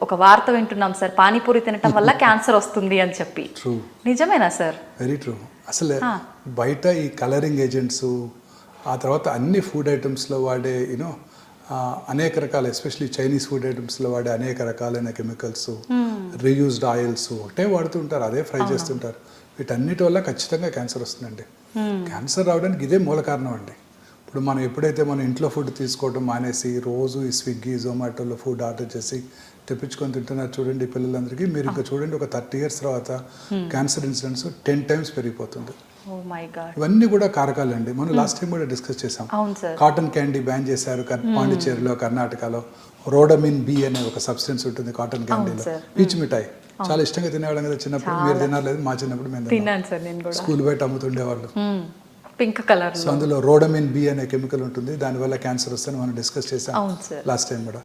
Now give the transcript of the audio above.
ఒక వార్త వింటున్నాం సార్, పానీపూరి తినటం వల్ల క్యాన్సర్ వస్తుంది అని చెప్పి. ట్రూ, నిజమేనా సార్? Very true. అసలు బయట ఈ కలరింగ్ ఏజెంట్స్, ఆ తర్వాత అన్ని ఫుడ్ ఐటమ్స్లో వాడే యూనో అనేక రకాల, ఎస్పెషలీ చైనీస్ ఫుడ్ ఐటమ్స్లో వాడే అనేక రకాలైన కెమికల్స్, రీయూజ్డ్ ఆయిల్స్ ఒకటే వాడుతుంటారు, అదే ఫ్రై చేస్తుంటారు. వీటన్నిటి వల్ల ఖచ్చితంగా క్యాన్సర్ వస్తుందండి. క్యాన్సర్ రావడానికి ఇదే మూల కారణం అండి. ఇప్పుడు మనం ఎప్పుడైతే మన ఇంట్లో ఫుడ్ తీసుకోవడం మానేసి రోజు ఈ స్విగ్గీ, జొమాటోలో ఫుడ్ ఆర్డర్ చేసి తెప్పించుకొని తింటున్నారు చూడండి పిల్లలందరికీ, మీరు ఇంకా చూడండి ఒక 30 years తర్వాత క్యాన్సర్ ఇన్సిడెంట్స్ 10 times పెరిగిపోతుంది. ఇవన్నీ కూడా కారకాలండి. మనం లాస్ట్ టైం కూడా డిస్కస్ చేసాం. కాటన్ క్యాండీ బ్యాన్ చేశారు పాండిచ్చేరిలో, కర్ణాటకలో. రోడమిన్ బి అనే ఒక సబ్స్టెన్స్ ఉంటుంది కాటన్ క్యాండీలో. పీచు మిఠాయి చాలా ఇష్టంగా తినేవాళ్ళం కదా చిన్నప్పుడు. మీరు తినలేదు, మా చిన్నప్పుడు మేము స్కూల్ బయట అమ్ముతుండేవాళ్ళు పింక్ కలర్. సో అందులో రోడమిన్ బి అనే కెమికల్ ఉంటుంది, దానివల్ల క్యాన్సర్ వస్తుందని మనం డిస్కస్ చేసాం లాస్ట్ టైం కూడా.